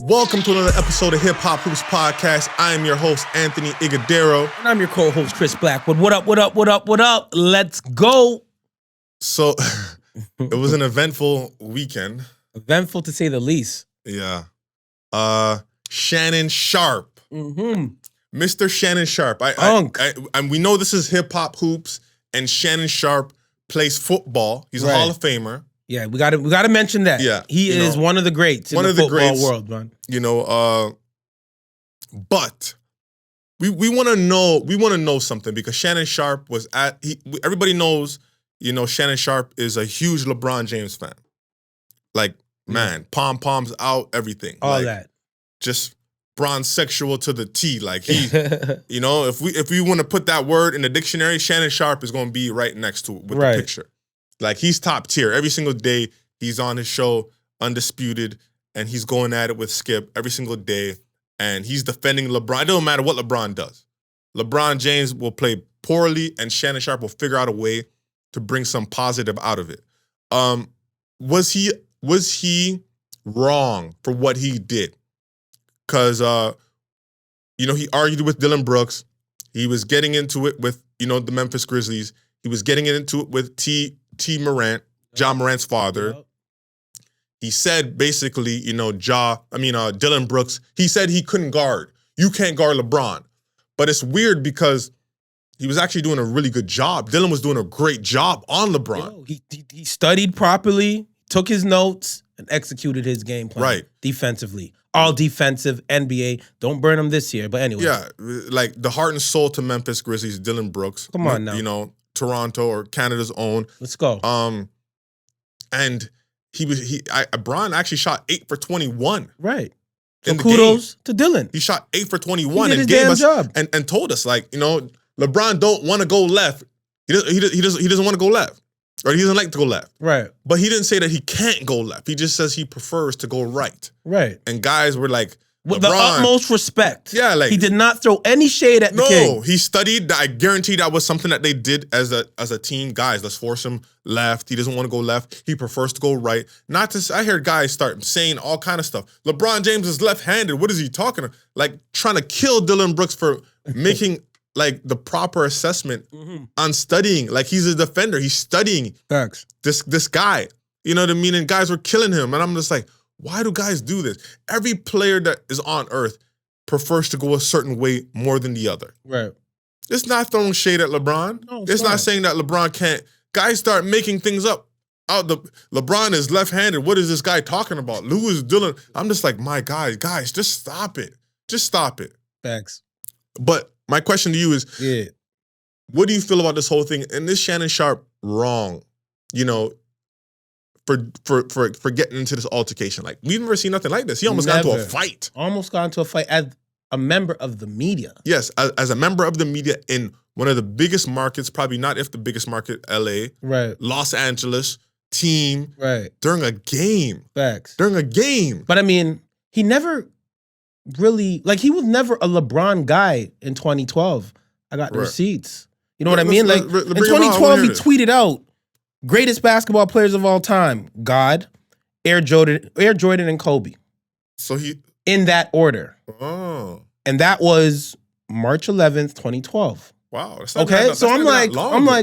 Welcome to another episode of Hip Hop Hoops Podcast. I am your host, Anthony Igadero. And I'm your co-host, Chris Blackwood. What up, what up, what up, what up? Let's go. So, it was an eventful weekend. Eventful to say the least. Yeah. Shannon Sharpe. Mr. Shannon Sharpe. And we know this is Hip Hop Hoops, and Shannon Sharpe plays football. He's a Hall of Famer. Yeah, we got to mention that. Yeah, he is one of the greats in the football world, man. You know, but we want to know something, because Shannon Sharpe was everybody knows, you know, Shannon Sharpe is a huge LeBron James fan. Like, man, pom-poms out, everything. All like, that. Just bronze sexual to the T. Like, he, you know, if we want to put that word in the dictionary, Shannon Sharpe is going to be right next to it with the picture. Like, he's top tier. Every single day, he's on his show, Undisputed, and he's going at it with Skip every single day, and he's defending LeBron. It don't matter what LeBron does. LeBron James will play poorly, and Shannon Sharpe will figure out a way to bring some positive out of it. Was he wrong for what he did? Because, you know, he argued with Dylan Brooks. He was getting into it with, you know, the Memphis Grizzlies. He was getting into it with Moran, John Morant's father. Yep. He said basically, you know, Dylan Brooks, he said he couldn't guard. You can't guard LeBron. But it's weird because he was actually doing a really good job. Dylan was doing a great job on LeBron. He studied properly, took his notes, and executed his game plan defensively. All defensive, NBA. Don't burn him this year, but anyway. Yeah, like the heart and soul to Memphis Grizzlies, Dylan Brooks. Come on now. You know, Toronto or Canada's own. Let's go. And Bron actually shot 8 for 21. Right. So kudos to Dylan. He shot 8 for 21 and gave us job. And told us, like, you know, LeBron don't want to go left. He doesn't want to go left. Or he doesn't like to go left. Right. But he didn't say that he can't go left. He just says he prefers to go right. Right. And guys were like, with the utmost respect. Yeah, like, he did not throw any shade at the king. No, he studied. I guarantee that was something that they did as a team. Guys, let's force him left. He doesn't want to go left. He prefers to go right. I heard guys start saying all kind of stuff. LeBron James is left-handed. What is he talking about? Like, trying to kill Dylan Brooks for making like the proper assessment on studying. Like, he's a defender. He's studying. Facts. This guy. You know what I mean? And guys were killing him. And I'm just like, why do guys do this? Every player that is on earth prefers to go a certain way more than the other. Right. It's not throwing shade at LeBron. No, it's not saying that LeBron can't. Guys start making things up. LeBron is left-handed. What is this guy talking about? Lewis Dylan. I'm just like, my guys, just stop it. Just stop it. Thanks. But my question to you is, what do you feel about this whole thing? And is Shannon Sharpe wrong? You know, for getting into this altercation. Like, we've never seen nothing like this. He almost got into a fight. Almost got into a fight as a member of the media. Yes, as a member of the media in one of the biggest markets, probably not if the biggest market, LA. Right. Los Angeles, team. Right. During a game. Facts. During a game. But I mean, he never really, like, he was never a LeBron guy in 2012. I got the receipts. You know what I mean? Like, in 2012, he tweeted out, greatest basketball players of all time: God, Air Jordan, and Kobe. So he in that order. Oh, and that was March 11th, 2012. Wow. Okay, so I'm like, LeBron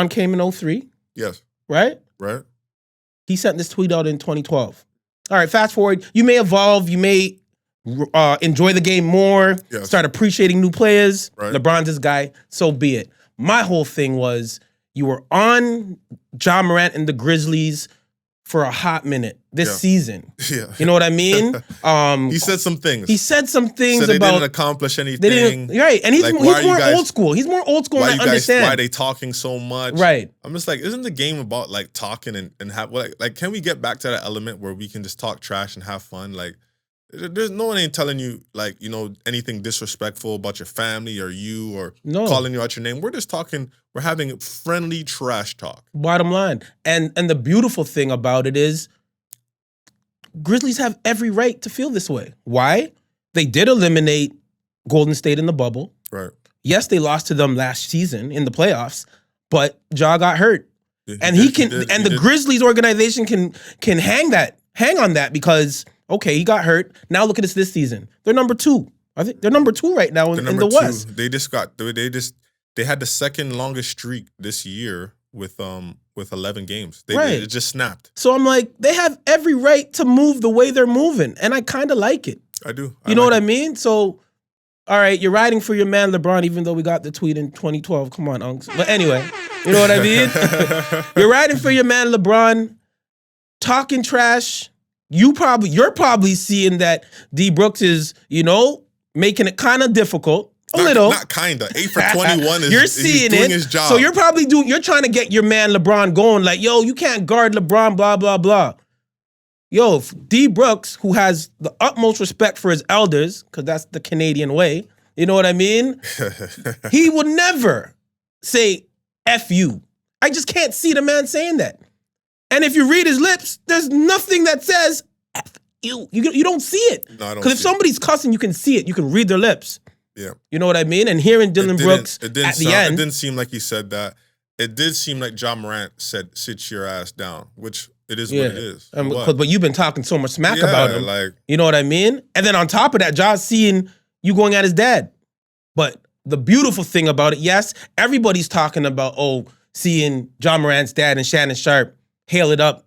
came in 2003. Yes. Right. Right. He sent this tweet out in 2012. All right. Fast forward. You may evolve. You may enjoy the game more. Yes. Start appreciating new players. Right. LeBron's this guy. So be it. My whole thing was, you were on John Morant and the Grizzlies for a hot minute this season. Yeah. You know what I mean? He said some things. Said they didn't accomplish anything. Right. And he's more old school. He's more old school, and I understand. Why are they talking so much? Right. I'm just like, isn't the game about like talking and have, like, can we get back to that element where we can just talk trash and have fun? Like, there's no one ain't telling you, like, you know, anything disrespectful about your family or you, or calling you out your name. We're just talking. We're having friendly trash talk. Bottom line. And the beautiful thing about it is, Grizzlies have every right to feel this way. Why? They did eliminate Golden State in the bubble. Right. Yes, they lost to them last season in the playoffs, but Ja got hurt. And the Grizzlies organization can hang on that, because Okay, he got hurt. Now look at this season. They're number 2. I think they're number 2 right now in the West. They had the second longest streak this year with 11 games. It just snapped. So I'm like, they have every right to move the way they're moving, and I kind of like it. I do. You know what I mean? So, all right, you're riding for your man LeBron, even though we got the tweet in 2012. Come on, Unks. But anyway, you know what I mean? You're riding for your man LeBron, talking trash. You're probably seeing that D Brooks is, making it kind of difficult. Little. Not kinda. 8 for 21 is you're seeing doing it. his job. So you're trying to get your man LeBron going like, yo, you can't guard LeBron, blah, blah, blah. Yo, D Brooks, who has the utmost respect for his elders, because that's the Canadian way, you know what I mean? He would never say F you. I just can't see the man saying that. And if you read his lips, there's nothing that says F you. You don't see it. No, I don't. Because if somebody's cussing, you can see it. You can read their lips. Yeah. You know what I mean? And hearing Dylan Brooks at the end. It didn't seem like he said that. It did seem like Ja Morant said, sit your ass down, which it is what it is. But you've been talking so much smack about him. You know what I mean? And then on top of that, Ja's seeing you going at his dad. But the beautiful thing about it, yes, everybody's talking about, seeing Ja Morant's dad and Shannon Sharpe hail it up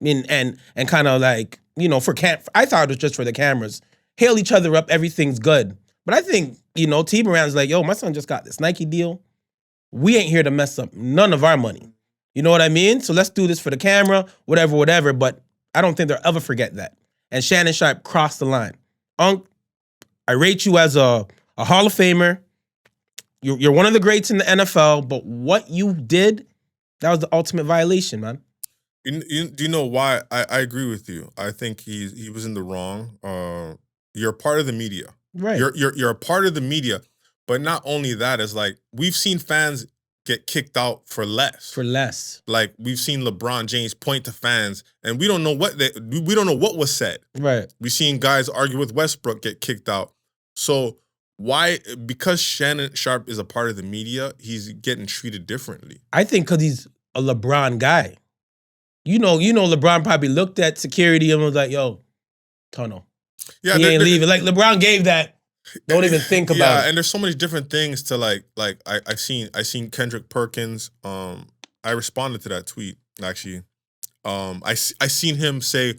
and kind of like, I thought it was just for the cameras. Hail each other up, everything's good. But I think, T. Moran's like, yo, my son just got this Nike deal. We ain't here to mess up none of our money. You know what I mean? So let's do this for the camera, whatever. But I don't think they'll ever forget that. And Shannon Sharpe crossed the line. Unc, I rate you as a Hall of Famer. You're one of the greats in the NFL, but what you did, that was the ultimate violation, man. Do you know why? I agree with you. I think he was in the wrong. You're a part of the media. Right. You're a part of the media, but not only that, is like we've seen fans get kicked out for less. Like we've seen LeBron James point to fans, and we don't know what was said. Right. We've seen guys argue with Westbrook get kicked out. So why? Because Shannon Sharpe is a part of the media, he's getting treated differently. I think because he's a LeBron guy. You know, LeBron probably looked at security and was like, "Yo, Tono." Yeah, he ain't leaving. Like LeBron gave that. Don't even think about it. Yeah, and there's so many different things to like I seen Kendrick Perkins. I responded to that tweet actually. I seen him say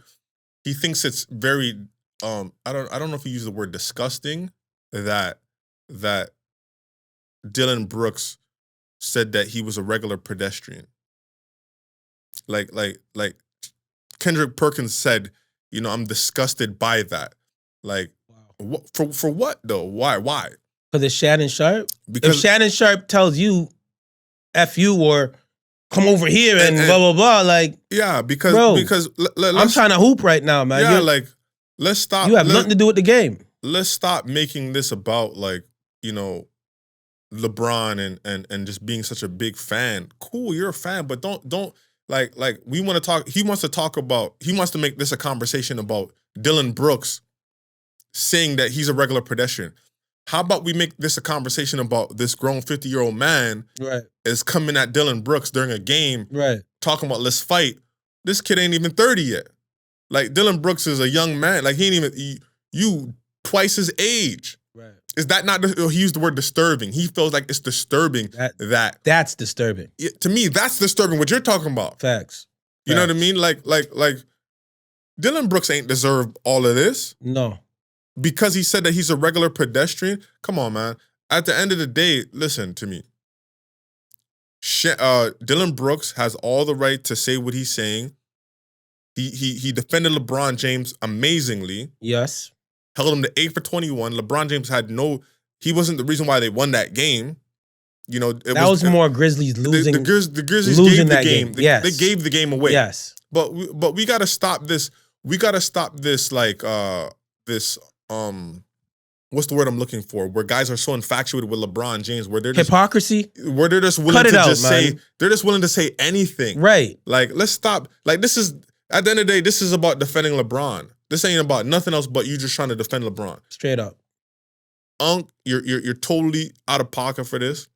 he thinks it's very I don't know if he used the word disgusting that Dylan Brooks said that he was a regular pedestrian. Like Kendrick Perkins said, I'm disgusted by that. Like, wow. For what though? Why? Because it's Shannon Sharpe? Because if Shannon Sharpe tells you, F you, or come over here and blah, blah, blah, like... Yeah, because I'm trying to hoop right now, man. Yeah, let's stop... You have nothing to do with the game. Let's stop making this about, LeBron and just being such a big fan. Cool, you're a fan, but don't... Like we want to talk... He wants to make this a conversation about Dylan Brooks saying that he's a regular pedestrian. How about we make this a conversation about this grown 50-year-old man is coming at Dylan Brooks during a game, talking about let's fight. This kid ain't even 30 yet. Like Dylan Brooks is a young man. Like he ain't even you twice his age. Right. Is that not? He used the word disturbing. He feels like it's disturbing that's disturbing. To me, that's disturbing. What you're talking about. Facts. You know what I mean? Like Dylan Brooks ain't deserve all of this. No. Because he said that he's a regular pedestrian? Come on, man. At the end of the day, listen to me. Dylan Brooks has all the right to say what he's saying. He defended LeBron James amazingly. Yes. Held him to 8 for 21. LeBron James he wasn't the reason why they won that game. That was more Grizzlies losing. The Grizzlies gave the game. Yes. They gave the game away. Yes. But we got to stop this. We got to stop this what's the word I'm looking for? Where guys are so infatuated with LeBron James, where they're hypocrisy. Where they're just willing they're just willing to say anything. Right. Like, let's stop. Like, this is at the end of the day, this is about defending LeBron. This ain't about nothing else but you just trying to defend LeBron. Straight up. You're totally out of pocket for this.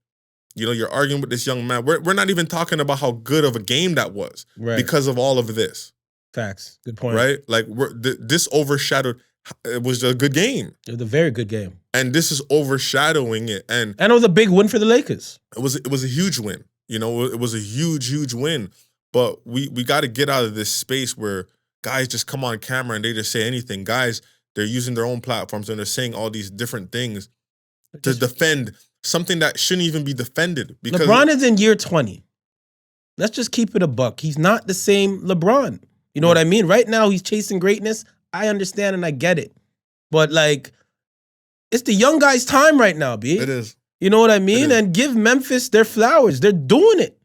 You're arguing with this young man. We're not even talking about how good of a game that was because of all of this. Facts. Good point. Right? Like this overshadowed. It was a good game. It was a very good game. And this is overshadowing it. And it was a big win for the Lakers. It was a huge win. You know, it was a huge win. But we got to get out of this space where guys just come on camera and they just say anything. Guys, they're using their own platforms and they're saying all these different things to defend something that shouldn't even be defended. Because LeBron is in year 20. Let's just keep it a buck. He's not the same LeBron. You know what I mean? Right now, he's chasing greatness. I understand and I get it. But, like, it's the young guys' time right now, B. It is. You know what I mean? And give Memphis their flowers. They're doing it.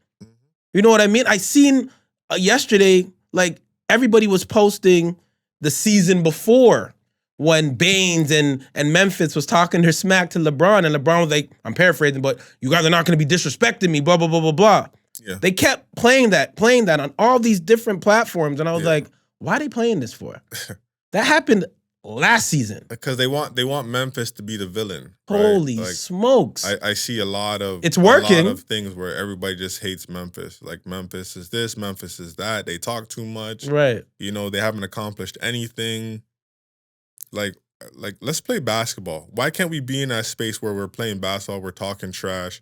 You know what I mean? I seen yesterday, like, everybody was posting the season before when Baines and Memphis was talking their smack to LeBron, and LeBron was like, I'm paraphrasing, but you guys are not going to be disrespecting me, blah, blah, blah, blah, blah. Yeah. They kept playing that on all these different platforms, and I was like, why are they playing this for? That happened last season. Because they want Memphis to be the villain. Holy smokes. I see a lot of things where everybody just hates Memphis. Like, Memphis is this, Memphis is that. They talk too much. Right. You know, they haven't accomplished anything. Like let's play basketball. Why can't we be in that space where we're playing basketball, we're talking trash,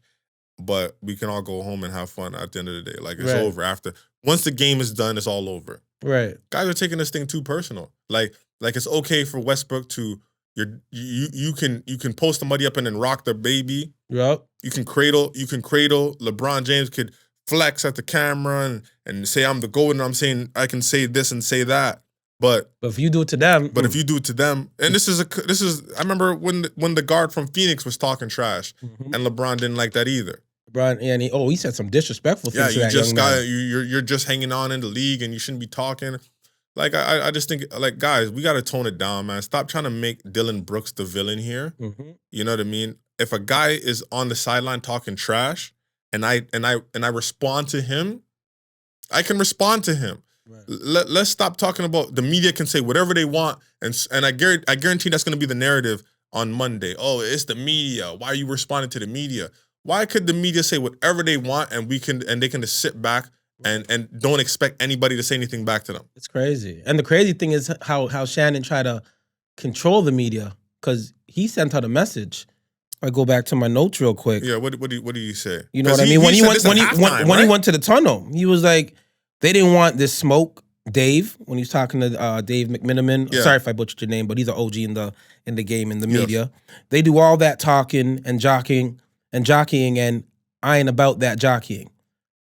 but we can all go home and have fun at the end of the day? Like, it's over after. Once the game is done, it's all over. Right. Guys are taking this thing too personal. Like it's okay for Westbrook to you can post somebody up and then rock their baby. Yep. You can cradle. LeBron James could flex at the camera and say I'm the GOAT and I'm saying I can say this and say that. But if you do it to them, and this is I remember when the guard from Phoenix was talking trash, and LeBron didn't like that either. LeBron, and he said some disrespectful things. Yeah, you're just hanging on in the league, and you shouldn't be talking. Like, I just think, like, guys, we got to tone it down, man. Stop trying to make Dylan Brooks the villain here. Mm-hmm. You know what I mean? If a guy is on the sideline talking trash, and I respond to him, I can respond to him. Right. Let's stop talking about the media can say whatever they want, and I guarantee that's going to be the narrative on Monday. Oh, it's the media. Why are you responding to the media? Why could the media say whatever they want and they can just sit back and don't expect anybody to say anything back to them? It's crazy. And the crazy thing is how Shannon tried to control the media, because he sent out a message. I go back to my notes real quick. Yeah, what did he say? You know what I mean? When he went to the tunnel, he was like, they didn't want this smoke. Dave, when he was talking to Dave McMiniman, sorry if I butchered your name, but he's an OG in the game, in the media. They do all that talking and jockeying, and I ain't about that jockeying.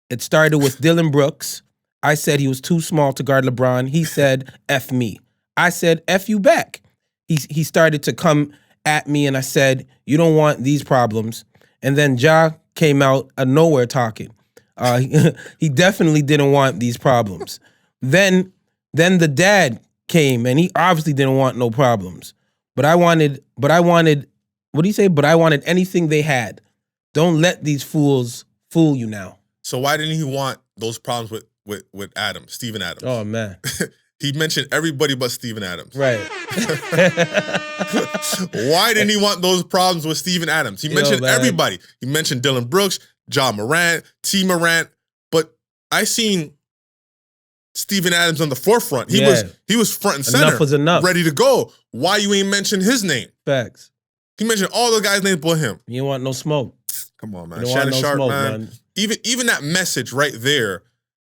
It started with Dylan Brooks. I said he was too small to guard LeBron. He said, F me. I said, F you back. He started to come at me, and I said, you don't want these problems. And then Ja came out of nowhere talking. He definitely didn't want these problems. Then the dad came, and he obviously didn't want no problems. But I wanted, what do you say? But I wanted anything they had. Don't let these fools fool you now. So why didn't he want those problems with Steven Adams? Oh, man. He mentioned everybody but Steven Adams. Right. Why didn't he want those problems with Steven Adams? He mentioned everybody. He mentioned Dylan Brooks, John Moran, T. Moran, but I seen Steven Adams on the forefront. He was front and center. Enough was enough. Ready to go. Why you ain't mention his name? Facts. He mentioned all the guys' names but him. You don't want no smoke. Come on, man. Shannon Sharpe, man. Even that message right there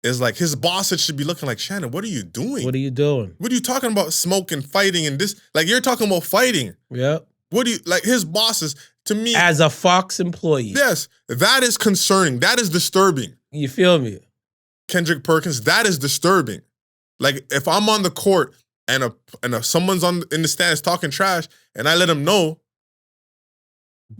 is like, his bosses should be looking like, Shannon, what are you doing? What are you doing? What are you talking about, smoke and fighting and this? Like, you're talking about fighting. Yep. What do you, like, his bosses, to me. As a Fox employee. Yes. That is concerning. That is disturbing. You feel me? Kendrick Perkins, that is disturbing. Like, if I'm on the court and someone's in the stands talking trash and I let them know,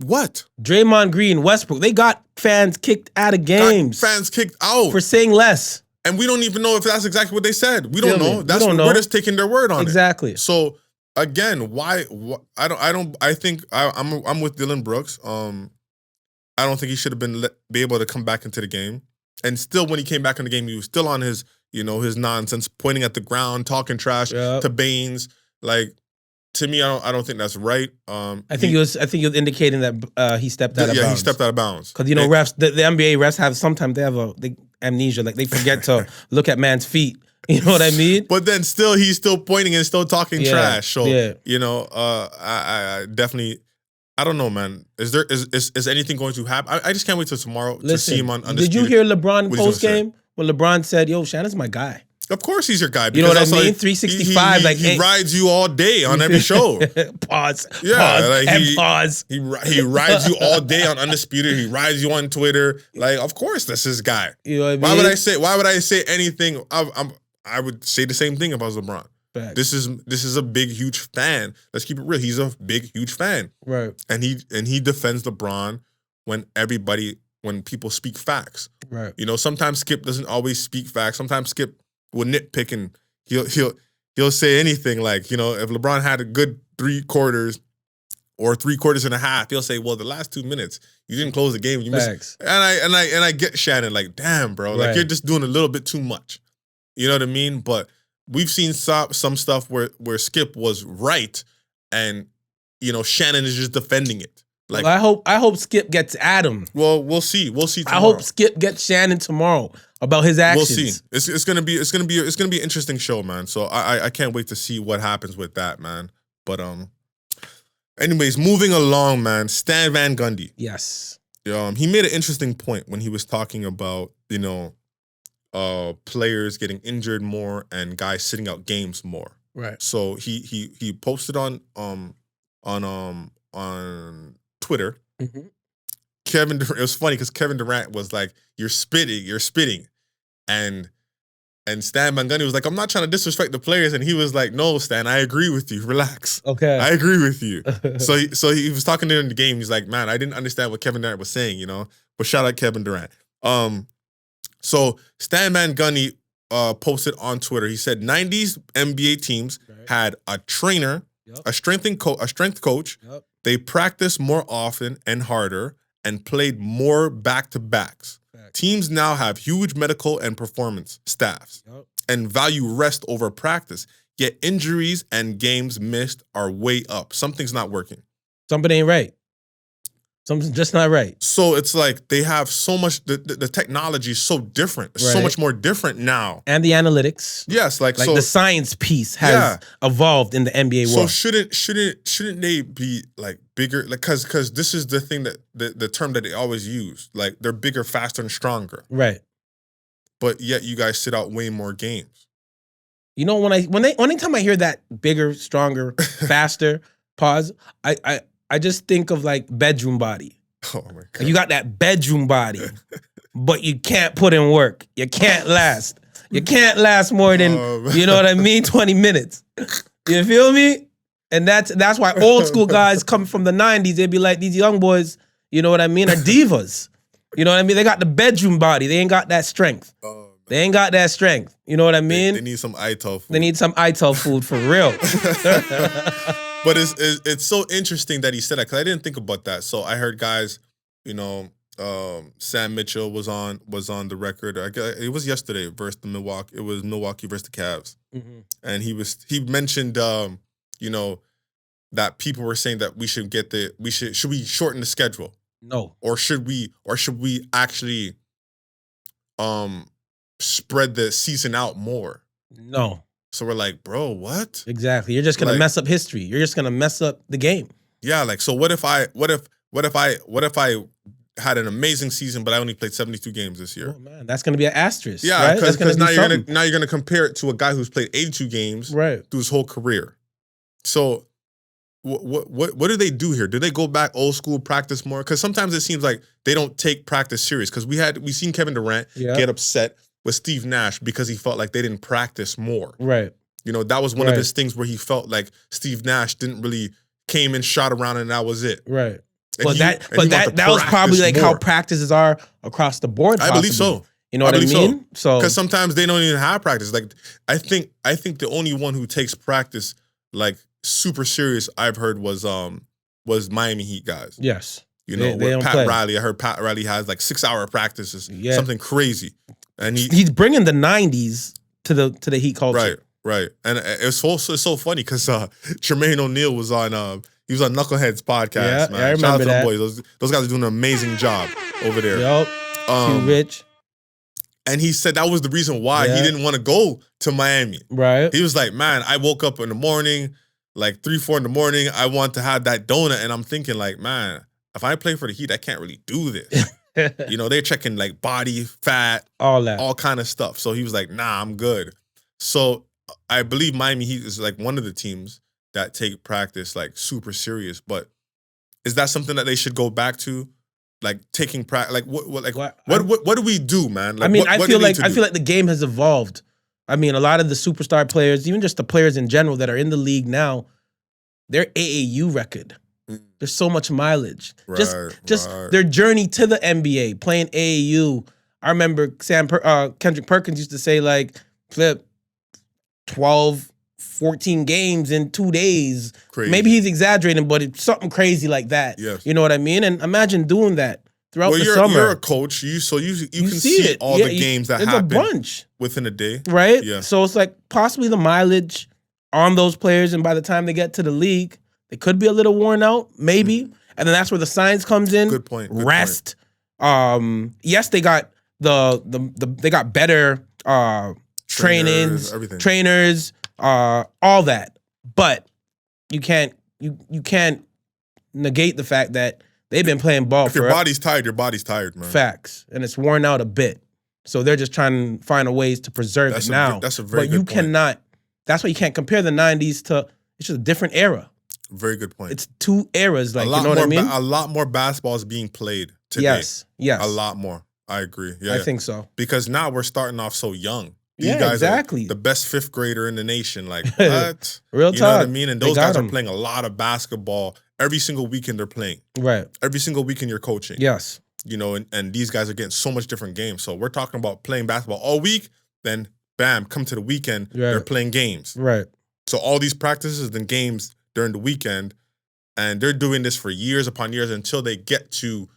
what? Draymond Green, Westbrook, they got fans kicked out of games. Got fans kicked out. For saying less. And we don't even know if that's exactly what they said. We don't know. We're just taking their word on it. Exactly. So, again, why I think I'm with Dylan Brooks. I don't think he should have be able to come back into the game. And still, when he came back in the game, he was still on his nonsense, pointing at the ground, talking trash to Baines. Like, to me, I don't think that's right. I think he was indicating that he stepped out of bounds. Yeah, he stepped out of bounds. Because refs, the NBA refs sometimes they have amnesia, like they forget to look at man's feet You know what I mean? But then still, he's still pointing and still talking trash. So, you know, I definitely, I don't know, man. Is anything going to happen? I just can't wait till tomorrow to see him on Undisputed. Did you hear LeBron post game when LeBron said, "Yo, Shannon's my guy"? Of course, he's your guy. You know what I mean? 365, he rides you all day on every show. Pause. Pause. He rides you all day on Undisputed. He rides you on Twitter. Like, of course, that's his guy. You know what I mean? Why would I say anything? I would say the same thing about LeBron. Facts. This is a big, huge fan. Let's keep it real. He's a big, huge fan. Right. And he defends LeBron when people speak facts. Right. You know, sometimes Skip doesn't always speak facts. Sometimes Skip will nitpick and he'll say anything like, you know, if LeBron had a good 3 quarters or 3 quarters and a half, he'll say, well, the last 2 minutes, you didn't close the game. You missed. And I get Shannon, like, damn, bro, like you're just doing a little bit too much. You know what I mean? But we've seen some stuff where Skip was right and, you know, Shannon is just defending it. Like, well, I hope Skip gets Adam. Well, we'll see. We'll see tomorrow. I hope Skip gets Shannon tomorrow about his actions. We'll see. It's gonna be an interesting show, man. So I can't wait to see what happens with that, man. But anyways, moving along, man. Stan Van Gundy. Yes. He made an interesting point when he was talking about, you know, players getting injured more and guys sitting out games more. Right. So he posted on Twitter. Mm-hmm. Kevin Durant, it was funny because Kevin Durant was like, you're spitting. And Stan Van Gundy was like, I'm not trying to disrespect the players. And he was like, no, Stan, I agree with you. Relax. Okay. I agree with you. so he was talking during the game. He's like, man, I didn't understand what Kevin Durant was saying, you know? But shout out Kevin Durant. So Stan Van Gundy posted on Twitter. He said 90s NBA teams had a trainer, a strength coach. Yep. They practiced more often and harder and played more back-to-backs. Teams now have huge medical and performance staffs and value rest over practice. Yet injuries and games missed are way up. Something's not working. Something ain't right. Something's just not right. So it's like they have so much, the technology is so different. It's so much more different now. And the analytics. Yes, like the science piece has evolved in the NBA world. So shouldn't they be like bigger? Like because this is the thing that the term that they always use. Like they're bigger, faster, and stronger. Right. But yet you guys sit out way more games. You know, anytime I hear that bigger, stronger, faster, pause, I just think of like bedroom body. Oh my God. You got that bedroom body, but you can't put in work. You can't last. You can't last more than, you know what I mean, 20 minutes. You feel me? And that's why old school guys come from the 90s, they'd be like, these young boys, you know what I mean, are divas. You know what I mean? They got the bedroom body. They ain't got that strength. They ain't got that strength. You know what I mean? They need some ITEL food. They need some ITEL food for real. But it's so interesting that he said that because I didn't think about that. So I heard guys, you know, Sam Mitchell was on the record. It was yesterday versus the Milwaukee. It was Milwaukee versus the Cavs, and he mentioned, you know, that people were saying that we should should we shorten the schedule? No, or should we actually spread the season out more? No. So we're like, bro, what? Exactly. You're just gonna mess up history. You're just gonna mess up the game. Yeah, like so. What if I had an amazing season, but I only played 72 games this year? Oh man, that's gonna be an asterisk. Yeah, because right? now you're gonna compare it to a guy who's played 82 games through his whole career. So what do they do here? Do they go back old school, practice more? Because sometimes it seems like they don't take practice serious. Because we seen Kevin Durant get upset with Steve Nash because he felt like they didn't practice more. Right. You know, that was one of his things where he felt like Steve Nash didn't really came in, shot around, and that was it. Right. But that was probably like how practices are across the board. I believe so. You know what I mean? So because sometimes they don't even have practice. Like I think the only one who takes practice like super serious I've heard was Miami Heat guys. Yes. You know, they Pat Riley. I heard Pat Riley has like 6-hour practices, something crazy. And he's bringing the 90s to the Heat culture. Right. And it's so funny because Jermaine O'Neal was on he was on Knuckleheads podcast. Man. I remember Shout out to that. the boys. Those guys are doing an amazing job over there. Yup. Too rich. And he said that was the reason why he didn't want to go to Miami. Right. He was like, man, I woke up in the morning, like 3, 4 in the morning. I want to have that donut. And I'm thinking like, man, if I play for the Heat, I can't really do this. They're checking like body, fat, all kind of stuff. So he was like, nah, I'm good. So I believe Miami Heat is like one of the teams that take practice like super serious. But is that something that they should go back to? Like taking practice, like what do we do, man? Like, I mean, what I feel like the game has evolved. I mean, a lot of the superstar players, even just the players in general that are in the league now, their AAU record. There's so much mileage. Just their journey to the NBA, playing AAU. I remember Kendrick Perkins used to say like, flip 12, 14 games in 2 days. Crazy. Maybe he's exaggerating, but it's something crazy like that. Yes. You know what I mean? And imagine doing that throughout the summer. You're a coach, you can see all the games that happen. It's a bunch within a day, right? Yeah. So it's like possibly the mileage on those players, and by the time they get to the league, they could be a little worn out, maybe. And then that's where the science comes in. Good point. Rest. Yes, they got they got better trainers, all that. But you can't negate the fact that they've been playing ball. If your body's tired, your body's tired, man. Facts. And it's worn out a bit. So they're just trying to find ways to preserve it now. That's a very good point. But you cannot, that's why you can't compare the 90s to, it's just a different era. Very good point. It's two eras, like, you know what I mean? A lot more basketball is being played today. Yes. A lot more. I agree. Yeah, I think so. Because now we're starting off so young. These guys exactly. are the best 5th grader in the nation. Like, what? Real talk. You know what I mean? And those guys are playing a lot of basketball. Every single weekend they're playing. Right. Every single weekend you're coaching. Yes. And these guys are getting so much different games. So we're talking about playing basketball all week, then bam, come to the weekend, they're playing games. Right. So all these practices and games during the weekend, and they're doing this for years upon years until they get to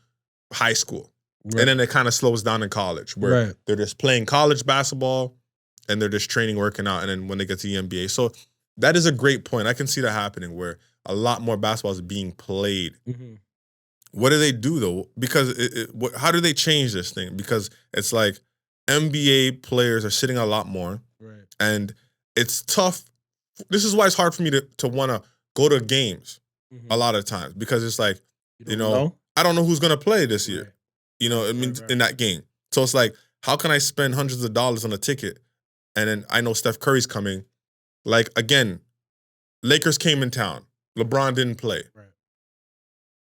high school. Right. And then it kind of slows down in college where they're just playing college basketball and they're just training, working out, and then when they get to the NBA. So that is a great point. I can see that happening where a lot more basketball is being played. Mm-hmm. What do they do, though? Because how do they change this thing? Because it's like NBA players are sitting a lot more. Right. And it's tough. This is why it's hard for me to want to go to games a lot of times. Because it's like, I don't know who's going to play this year. Right. In that game. So it's like, how can I spend hundreds of dollars on a ticket? And then I know Steph Curry's coming. Like, again, Lakers came in town. LeBron didn't play. Right.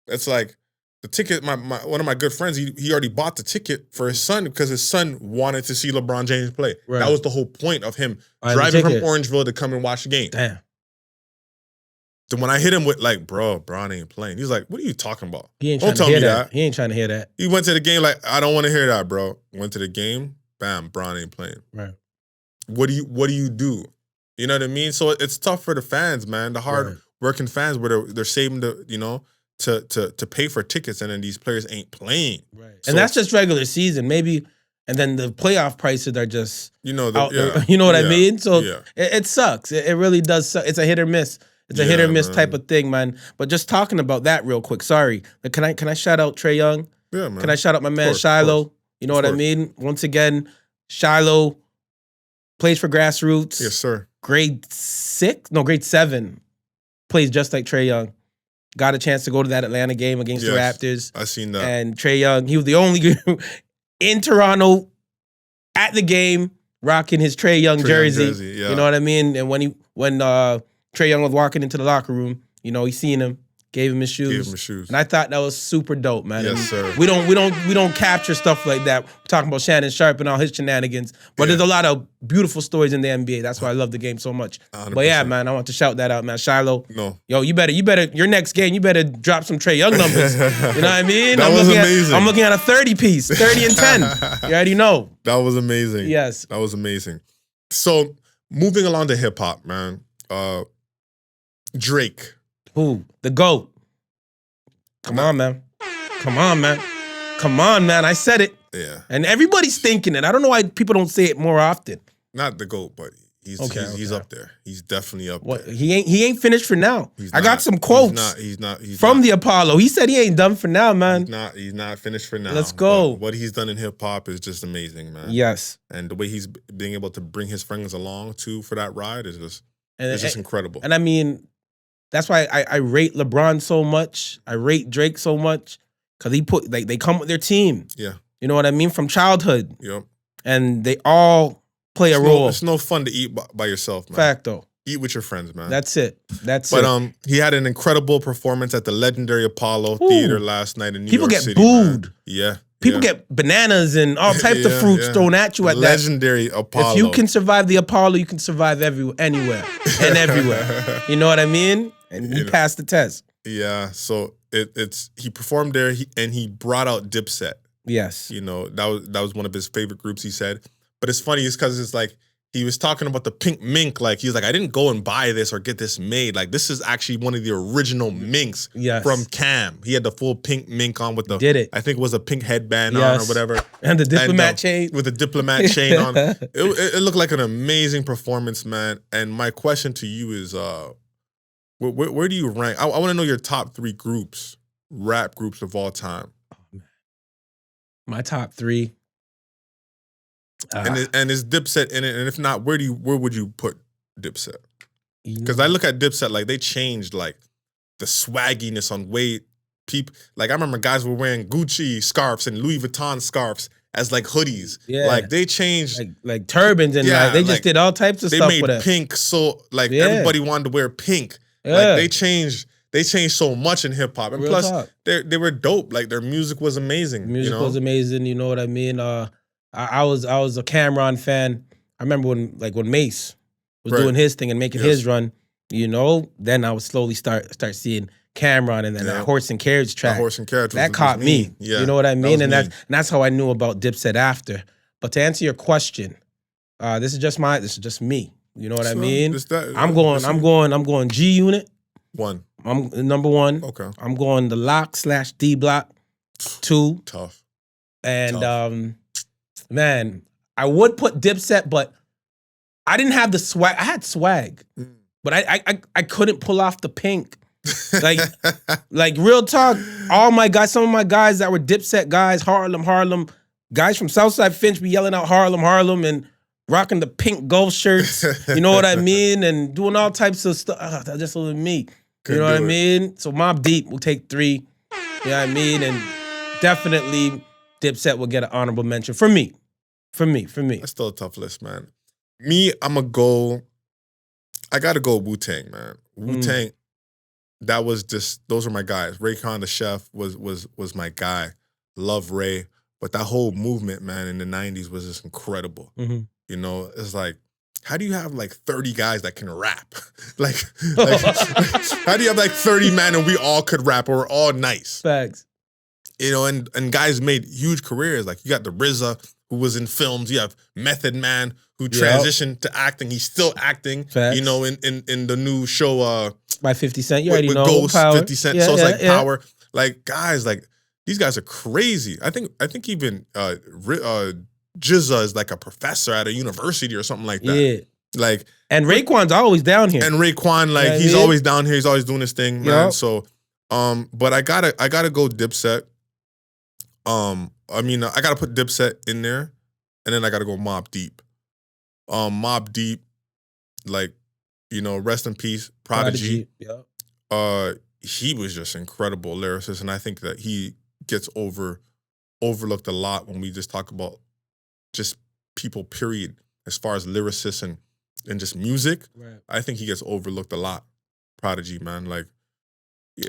It's like, the ticket, one of my good friends, he already bought the ticket for his son because his son wanted to see LeBron James play. Right. That was the whole point of him driving from Orangeville to come and watch the game. Damn. Then when I hit him with like, bro, Bron ain't playing. He's like, what are you talking about? Don't tell me that. He ain't trying to hear that. He went to the game like, I don't want to hear that, bro. Went to the game, bam, Bron ain't playing. Right. What do you do? You know what I mean? So it's tough for the fans, man. The hard working fans where they're saving to pay for tickets, and then these players ain't playing. Right. So, and that's just regular season, maybe. And then the playoff prices are just out there. You know what I mean? So it sucks. It really does suck. It's a hit or miss. It's a hit or miss type of thing, man. But just talking about that real quick, sorry. Can I shout out Trey Young? Yeah, man. Can I shout out my man Shiloh? You know what I mean? Once again, Shiloh plays for Grassroots. Yes, sir. Grade 7. Plays just like Trey Young. Got a chance to go to that Atlanta game against the Raptors. I seen that. And Trey Young, he was the only in Toronto at the game rocking his Trey Young jersey. You know what I mean? And when Trey Young was walking into the locker room, he seen him, gave him his shoes. And I thought that was super dope, man. Yes, sir. We don't capture stuff like that. We're talking about Shannon Sharpe and all his shenanigans. But there's a lot of beautiful stories in the NBA. That's why I love the game so much. 100%. But yeah, man, I want to shout that out, man. Shiloh. No. Yo, you better, your next game, you better drop some Trey Young numbers. You know what I mean? That was amazing. I'm looking at a 30-piece, 30 and 10. You already know. That was amazing. Yes. That was amazing. So, moving along to hip-hop, man. Drake. Who? The GOAT. Come on, man. Come on, man. I said it. Yeah. And everybody's thinking it. I don't know why people don't say it more often. Not the GOAT, but He's up there. He's definitely up there. He ain't finished for now. I got some quotes. He's not from the Apollo. He said he ain't done for now, man. He's not finished for now. Let's go. But what he's done in hip hop is just amazing, man. Yes. And the way he's being able to bring his friends along too for that ride is just incredible. And I mean, that's why I rate LeBron so much. I rate Drake so much because they come with their team. Yeah. You know what I mean? From childhood. Yep. And they all play a role. It's no fun to eat by yourself, man. Facto. Eat with your friends, man. That's it. But he had an incredible performance at the legendary Apollo Theater last night in New York City. People get booed. Man. Yeah. People get bananas and all types of fruits thrown at you at that. Legendary Apollo. If you can survive the Apollo, you can survive anywhere and everywhere. You know what I mean? And he passed the test. Yeah. So he performed there and he brought out Dipset. Yes. You know, that was one of his favorite groups, he said. But it's funny, it's because it's like, he was talking about the pink mink. Like, he's like, I didn't go and buy this or get this made. Like, this is actually one of the original minks from Cam. He had the full pink mink on with the, I think it was a pink headband on or whatever. And the diplomat chain. With the diplomat chain on. It looked like an amazing performance, man. And my question to you is, where do you rank? I want to know your top 3 groups, rap groups of all time. My top 3. And is Dipset in it? And if not, where would you put Dipset? Because I look at Dipset like they changed like the swagginess on way people. Like I remember guys were wearing Gucci scarves and Louis Vuitton scarves as like hoodies. Yeah. Like they changed like turbans and like, they just did all types of stuff with it. They made pink so like everybody wanted to wear pink. Yeah. Like they changed so much in hip hop. And real plus talk. They were dope. Like their music was amazing. Music was amazing, you know what I mean? I was a Cameron fan. I remember when Mace was doing his thing and making his run, you know, then I would slowly start seeing Cameron and then that Horse and Carriage track. The Horse and Carriage that caught me. Yeah. You know what I mean? And that's how I knew about Dipset after. But to answer your question, this is just me. You know what I mean? I'm going G Unit. 1. I'm number 1. Okay. I'm going the Lock / D Block 2. Tough. And man, I would put Dipset, but I didn't have the swag. I had swag, but I couldn't pull off the pink. Like real talk, some of my guys that were Dipset guys, Harlem, guys from Southside Finch be yelling out Harlem and rocking the pink golf shirts. You know what I mean? And doing all types of stuff. That just wasn't me. You know what I mean? So Mobb Deep will take 3. You know what I mean? And definitely Dipset will get an honorable mention for me. For me. That's still a tough list, man. Me, I gotta go Wu-Tang, man. Wu-Tang, those are my guys. Raekwon the Chef was my guy. Love Ray. But that whole movement, man, in the 90s was just incredible. Mm-hmm. You know, it's like, how do you have like 30 guys that can rap? like how do you have like 30 men and we all could rap or we're all nice? Facts. You know, and guys made huge careers. Like you got the RZA, who was in films. You have Method Man, who transitioned to acting. He's still acting. Facts. You know, in the new show by 50 Cent. You already know Ghost, Power. 50 Cent. Yeah, so it's like Power. Like guys, like these guys are crazy. I think even Jizza is like a professor at a university or something like that. Yeah. Like, and Raekwon's always down here. And Raekwon, like he's always down here. He's always doing his thing, man. Yep. So, but I gotta go Dipset. I mean, I gotta put Dipset in there, and then I gotta go Mobb Deep. Mobb Deep, like, you know, rest in peace, Prodigy. Yeah. He was just incredible lyricist, and I think that he gets overlooked a lot when we just talk about just people, period, as far as lyricists and just music. Right. I think he gets overlooked a lot. Prodigy, man. Like,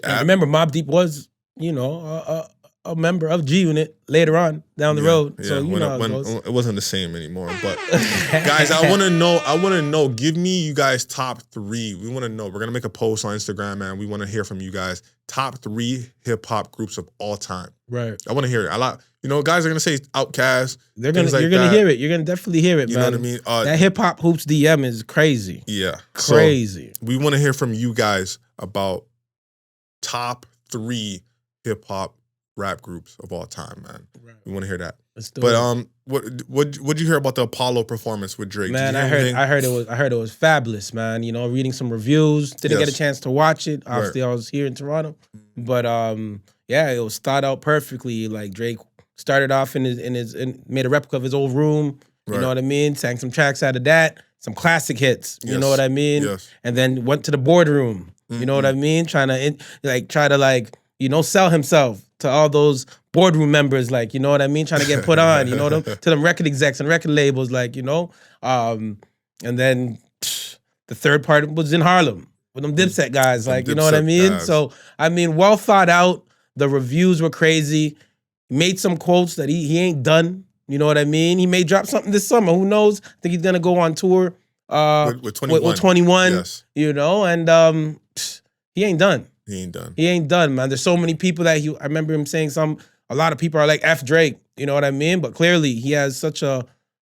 I remember Mobb Deep was, you know, a member of G Unit later on down the road. Yeah. So you know how it goes. It wasn't the same anymore. But guys, I want to know. Give me you guys top 3. We want to know. We're gonna make a post on Instagram, man. We want to hear from you guys. Top 3 hip hop groups of all time. Right. I want to hear it. A lot. You know, guys are gonna say Outkast. You're gonna hear it. You're gonna definitely hear it, man. You know what I mean? That hip hop hoops DM is crazy. Yeah, crazy. So we want to hear from you guys about top 3 hip hop rap groups of all time, man. Right. We want to hear that. But what'd you hear about the Apollo performance with Drake? Man, I heard it was fabulous, man. You know, reading some reviews. Didn't get a chance to watch it. Obviously, I was here in Toronto. But yeah, it was thought out perfectly. Like Drake started off in made a replica of his old room. You know what I mean? Sang some tracks out of that, some classic hits. You know what I mean? Yes. And then went to the boardroom. You know what I mean? Try to sell himself to all those boardroom members, like, you know what I mean? Trying to get put on, you know, to them record execs and record labels, like, you know. And then the third part was in Harlem with them Dipset guys, like, you know what I mean? Guys. So, I mean, well thought out. The reviews were crazy. He made some quotes that he ain't done. You know what I mean? He may drop something this summer. Who knows? I think he's going to go on tour with 21. With 21, yes. You know, and he ain't done. He ain't done, man. There's so many people that I remember him saying a lot of people are like F Drake, you know what I mean? But clearly he has such a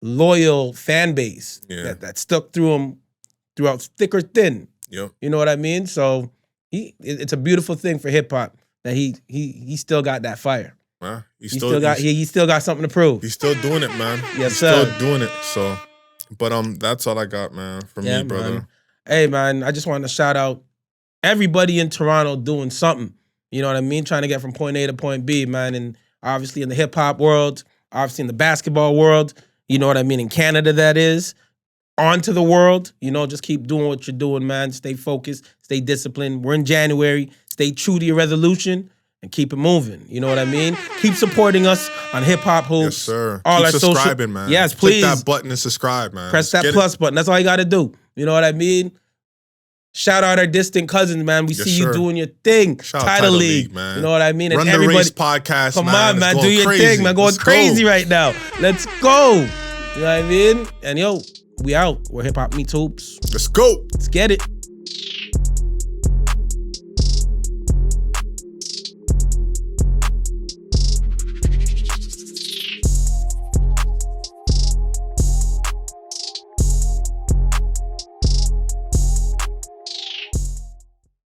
loyal fan base that stuck through him throughout thick or thin. Yep. You know what I mean? So it's a beautiful thing for hip hop that he still got that fire. He still got something to prove. He's still doing it, man. Yes, sir. Still doing it. So, but that's all I got, man, from me, brother. Man. Hey, man, I just want to shout out everybody in Toronto doing something. You know what I mean? Trying to get from point A to point B, man. And obviously in the hip hop world, obviously in the basketball world, you know what I mean? In Canada, that is. On to the world, you know, just keep doing what you're doing, man. Stay focused, stay disciplined. We're in January. Stay true to your resolution and keep it moving. You know what I mean? Keep supporting us on Hip Hop Hoops. Yes, sir. All keep our subscribing, man. Yes, please. Click that button and subscribe, man. Press that plus button. That's all you got to do. You know what I mean? Shout out our distant cousins, man. We see you doing your thing. Shout Title League, man. You know what I mean? And Run the Race podcast, come on, man. Do your thing, man. Going crazy right now. Let's go. You know what I mean? And yo, we out. We're Hip Hop Meets Hoops. Let's go. Let's get it.